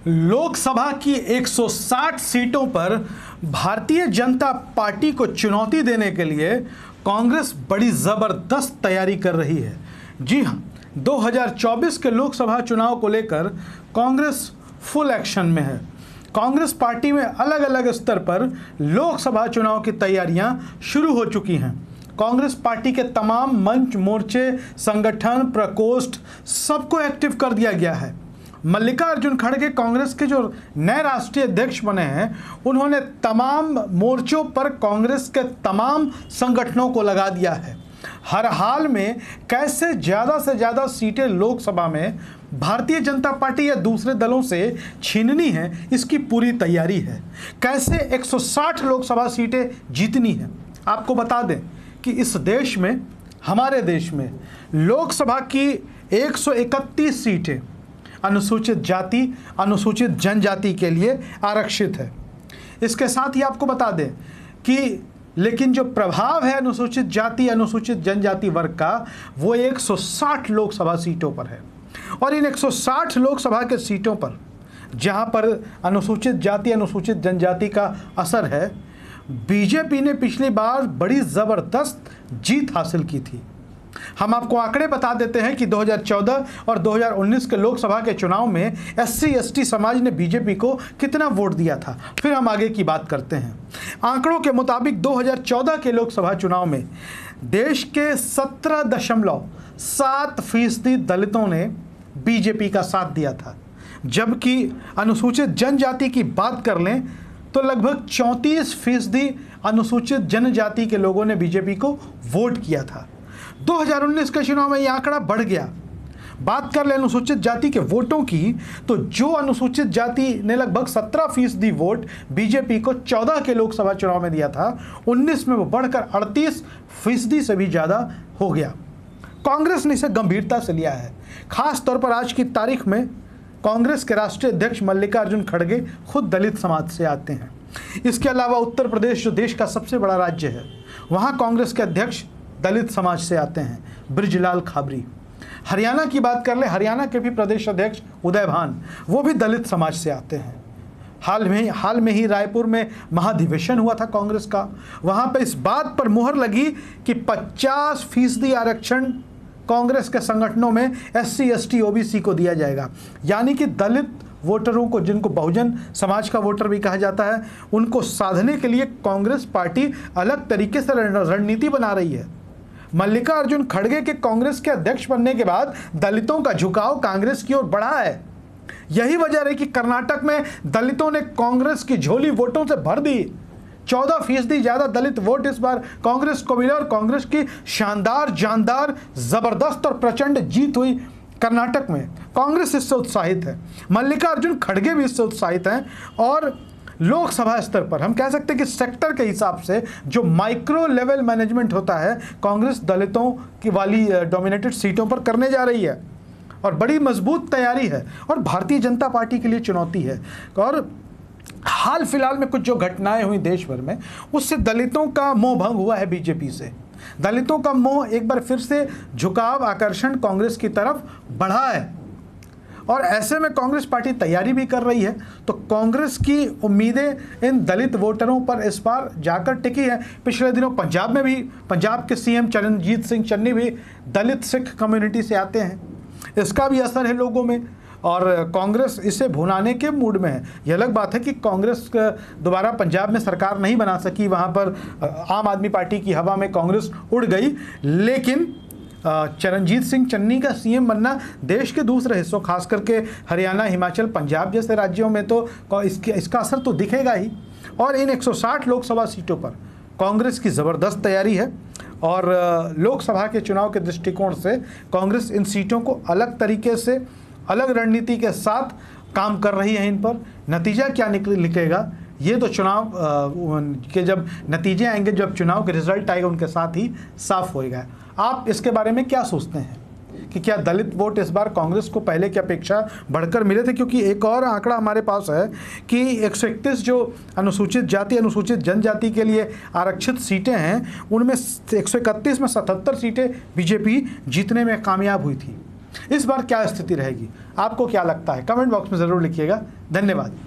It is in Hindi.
लोकसभा की 160 सीटों पर भारतीय जनता पार्टी को चुनौती देने के लिए कांग्रेस बड़ी ज़बरदस्त तैयारी कर रही है। जी हां, 2024 के लोकसभा चुनाव को लेकर कांग्रेस फुल एक्शन में है। कांग्रेस पार्टी में अलग अलग स्तर पर लोकसभा चुनाव की तैयारियां शुरू हो चुकी हैं। कांग्रेस पार्टी के तमाम मंच, मोर्चे, संगठन, प्रकोष्ठ सबको एक्टिव कर दिया गया है। मल्लिकार्जुन खड़गे कांग्रेस के जो नए राष्ट्रीय अध्यक्ष बने हैं, उन्होंने तमाम मोर्चों पर कांग्रेस के तमाम संगठनों को लगा दिया है। हर हाल में कैसे ज़्यादा से ज़्यादा सीटें लोकसभा में भारतीय जनता पार्टी या दूसरे दलों से छीननी है, इसकी पूरी तैयारी है। कैसे 160 लोकसभा सीटें जीतनी है। आपको बता दें कि इस देश में, हमारे देश में लोकसभा की 131 सीटें अनुसूचित जाति, अनुसूचित जनजाति के लिए आरक्षित है। इसके साथ ही आपको बता दें कि लेकिन जो प्रभाव है अनुसूचित जाति, अनुसूचित जनजाति वर्ग का, वो 160 लोकसभा सीटों पर है। और इन 160 लोकसभा के सीटों पर जहां पर अनुसूचित जाति, अनुसूचित जनजाति का असर है, बीजेपी ने पिछली बार बड़ी ज़बरदस्त जीत हासिल की थी। हम आपको आंकड़े बता देते हैं कि 2014 और 2019 के लोकसभा के चुनाव में SC/ST समाज ने बीजेपी को कितना वोट दिया था, फिर हम आगे की बात करते हैं। आंकड़ों के मुताबिक 2014 के लोकसभा चुनाव में देश के 17.7% दलितों ने बीजेपी का साथ दिया था, जबकि अनुसूचित जनजाति की बात कर लें तो लगभग 34% अनुसूचित जनजाति के लोगों ने बीजेपी को वोट किया था। 2019 के चुनाव में यह आंकड़ा बढ़ गया। बात कर ले अनुसूचित जाति के वोटों की, तो जो अनुसूचित जाति ने लगभग 17% वोट बीजेपी को 14 के लोकसभा चुनाव में दिया था, 19 में वो बढ़कर 38% से भी ज़्यादा हो गया। कांग्रेस ने इसे गंभीरता से लिया है। खास तौर पर आज की तारीख में कांग्रेस के राष्ट्रीय अध्यक्ष मल्लिकार्जुन खड़गे खुद दलित समाज से आते हैं। इसके अलावा उत्तर प्रदेश, जो देश का सबसे बड़ा राज्य है, वहाँ कांग्रेस के अध्यक्ष दलित समाज से आते हैं, बृजलाल खाबरी। हरियाणा की बात कर ले, हरियाणा के भी प्रदेश अध्यक्ष उदय भान, वो भी दलित समाज से आते हैं। हाल में ही रायपुर में महाधिवेशन हुआ था कांग्रेस का। वहाँ पे इस बात पर मुहर लगी कि 50% आरक्षण कांग्रेस के संगठनों में SC/ST OBC को दिया जाएगा। यानी कि दलित वोटरों को, जिनको बहुजन समाज का वोटर भी कहा जाता है, उनको साधने के लिए कांग्रेस पार्टी अलग तरीके से रणनीति बना रही है। मल्लिकार्जुन खड़गे के कांग्रेस के अध्यक्ष बनने के बाद दलितों का झुकाव कांग्रेस की ओर बढ़ा है। यही वजह रही कि कर्नाटक में दलितों ने कांग्रेस की झोली वोटों से भर दी। 14% ज़्यादा दलित वोट इस बार कांग्रेस को मिले और कांग्रेस की शानदार, जानदार, ज़बरदस्त और प्रचंड जीत हुई कर्नाटक में। कांग्रेस इससे उत्साहित है, मल्लिकार्जुन खड़गे भी इससे उत्साहित हैं। और लोकसभा स्तर पर हम कह सकते हैं कि सेक्टर के हिसाब से जो माइक्रो लेवल मैनेजमेंट होता है, कांग्रेस दलितों की वाली डोमिनेटेड सीटों पर करने जा रही है और बड़ी मजबूत तैयारी है और भारतीय जनता पार्टी के लिए चुनौती है। और हाल फिलहाल में कुछ जो घटनाएं हुई देश भर में, उससे दलितों का मोह भंग हुआ है बीजेपी से। दलितों का मोह एक बार फिर से झुकाव, आकर्षण कांग्रेस की तरफ बढ़ा है और ऐसे में कांग्रेस पार्टी तैयारी भी कर रही है। तो कांग्रेस की उम्मीदें इन दलित वोटरों पर इस बार जाकर टिकी है। पिछले दिनों पंजाब में भी, पंजाब के CM चरणजीत सिंह चन्नी भी दलित सिख कम्युनिटी से आते हैं। इसका भी असर है लोगों में और कांग्रेस इसे भुनाने के मूड में है। यह अलग बात है कि कांग्रेस दोबारा पंजाब में सरकार नहीं बना सकी, वहाँ पर आम आदमी पार्टी की हवा में कांग्रेस उड़ गई, लेकिन चरणजीत सिंह चन्नी का CM बनना देश के दूसरे हिस्सों, खास करके हरियाणा, हिमाचल, पंजाब जैसे राज्यों में तो इसका असर तो दिखेगा ही। और इन 160 लोकसभा सीटों पर कांग्रेस की ज़बरदस्त तैयारी है और लोकसभा के चुनाव के दृष्टिकोण से कांग्रेस इन सीटों को अलग तरीके से, अलग रणनीति के साथ काम कर रही है। इन पर नतीजा क्या निकलेगा, ये तो चुनाव के जब नतीजे आएंगे, जब चुनाव के रिजल्ट आएगा, उनके साथ ही साफ होएगा। आप इसके बारे में क्या सोचते हैं कि क्या दलित वोट इस बार कांग्रेस को पहले की अपेक्षा बढ़कर मिले थे? क्योंकि एक और आंकड़ा हमारे पास है कि 131 जो अनुसूचित जाति, अनुसूचित जनजाति के लिए आरक्षित सीटें हैं, उनमें 131 में 77 सीटें बीजेपी जीतने में कामयाब हुई थी। इस बार क्या स्थिति रहेगी, आपको क्या लगता है? कमेंट बॉक्स में ज़रूर लिखिएगा। धन्यवाद।